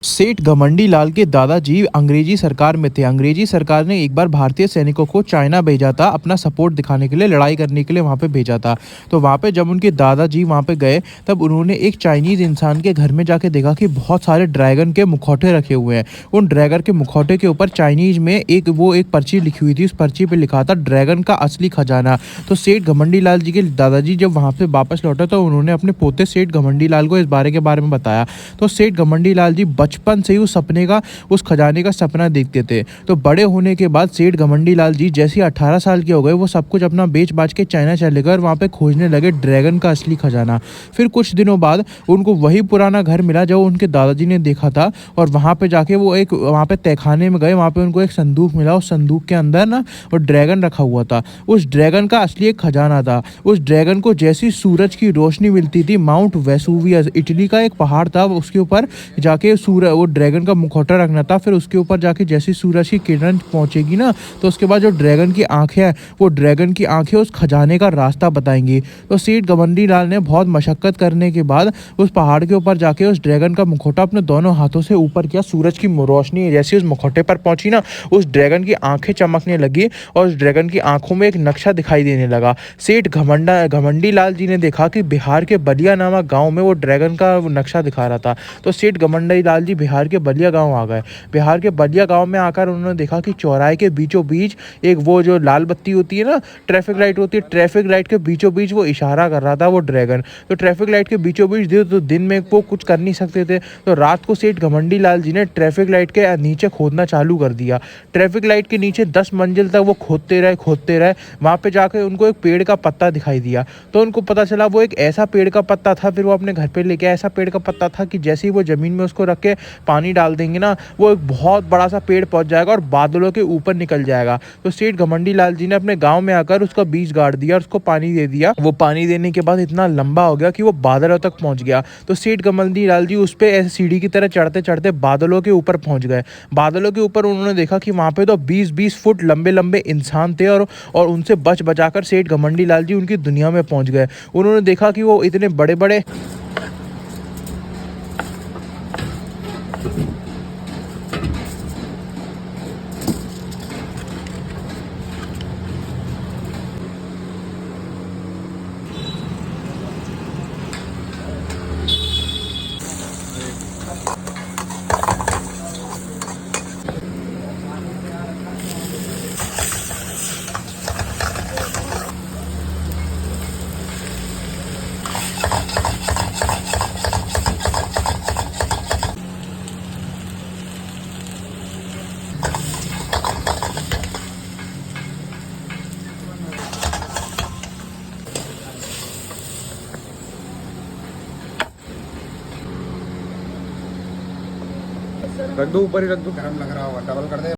सेठ घमंडी लाल के दादाजी अंग्रेजी सरकार में थे। अंग्रेजी सरकार ने एक बार भारतीय सैनिकों को चाइना भेजा था, अपना सपोर्ट दिखाने के लिए, लड़ाई करने के लिए वहाँ पे भेजा था। तो वहाँ पे जब उनके दादाजी वहाँ पे गए, तब उन्होंने एक चाइनीज़ इंसान के घर में जाके देखा कि बहुत सारे ड्रैगन के मुखौटे रखे हुए हैं। उन ड्रैगन के मुखौटे के ऊपर चाइनीज़ में एक पर्ची लिखी हुई थी। उस पर्ची पे लिखा था ड्रैगन का असली खजाना। तो सेठ घमंडी लाल जी के दादाजी जब वहाँ पे वापस लौटे, तो उन्होंने अपने पोते सेठ घमंडी लाल को इस बारे में बताया। तो सेठ घमंडी लाल जी बचपन से ही उस खजाने का सपना देखते थे। तो बड़े होने के बाद सेठ घमंडी लाल जी जैसे ही 18 साल के हो गए, वो सब कुछ अपना बेच बाच के चाइना चले गए और वहाँ पे खोजने लगे ड्रैगन का असली खजाना। फिर कुछ दिनों बाद उनको वही पुराना घर मिला जो उनके दादाजी ने देखा था, और वहाँ पे जाके वहाँ पे तहखाने में गए। वहाँ पे उनको एक संदूक मिला। उस संदूक के अंदर ना वो ड्रैगन रखा हुआ था। उस ड्रैगन का असली एक खजाना था। उस ड्रैगन को जैसी सूरज की रोशनी मिलती थी, माउंट वेसुवियस इटली का एक पहाड़ था, उसके ऊपर जाके वो ड्रैगन का मुखौटा रखना था। फिर उसके ऊपर जाके जैसी सूरज की किरण पहुंचेगी ना, तो उसके बाद जो ड्रैगन की आंखें हैं, वो ड्रैगन की आंखें उस खजाने का रास्ता बताएंगी। तो सेठ घमंडी लाल ने बहुत मशक्कत करने के बाद उस पहाड़ के ऊपर जाके उस ड्रैगन का मुखौटा अपने दोनों हाथों से ऊपर किया। सूरज की रोशनी जैसे उस मुखौटे पर पहुंची ना, उस ड्रैगन की आंखें चमकने लगी और उस ड्रैगन की आंखों में एक नक्शा दिखाई देने लगा। सेठ घमंडी लाल जी ने देखा कि बिहार के बलिया नामक गांव में वो ड्रैगन का नक्शा दिखा रहा था। तो सेठ घमंडी लाल जी बिहार के बलिया गांव आ गए। बिहार के बलिया गांव में आकर उन्होंने देखा कि चौराहे के बीचों बीच एक वो जो लाल बत्ती होती है ना, ट्रैफिक लाइट होती है, ट्रैफिक लाइट के बीचों बीच वो इशारा कर रहा था वो ड्रैगन। तो ट्रैफिक लाइट के बीचों बीच तो दिन में वो कुछ कर नहीं सकते थे, तो रात को सेठ घमंडी लाल जी ने ट्रैफिक लाइट के नीचे खोदना चालू कर दिया। ट्रैफिक लाइट के नीचे 10 मंजिल तक वो खोदते रहे। वहां पे जाकर उनको एक पेड़ का पत्ता दिखाई दिया। तो उनको पता चला वो एक ऐसा पेड़ का पत्ता था। फिर वो अपने घर पे लेके आए। ऐसा पेड़ का पत्ता था कि जैसे ही वो जमीन में उसको रख के पानी डाल देंगे ना, वो एक बहुत बड़ा सा पेड़ पहुंच जाएगा और बादलों के ऊपर निकल जाएगा। तो सेठ घमंडी लाल जी ने अपने गांव में आकर उसका बीज गाड़ दिया और उसको पानी दे दिया। वो पानी देने के बाद इतना लंबा हो गया कि वो बादलों तक पहुंच गया। तो सेठ घमंडी लाल जी उस पे ऐसे सीढ़ी की तरह चढ़ते चढ़ते बादलों के ऊपर पहुंच गए। बादलों के ऊपर उन्होंने देखा कि वहां पे तो 20-20 फुट लंबे लंबे इंसान थे, और उनसे बच बचाकर सेठ घमंडी लाल जी उनकी दुनिया में पहुंच गए। उन्होंने देखा कि वो इतने बड़े बड़े रख दो, ऊपर ही रख दो। गरम लग रहा होगा, डबल कर दे।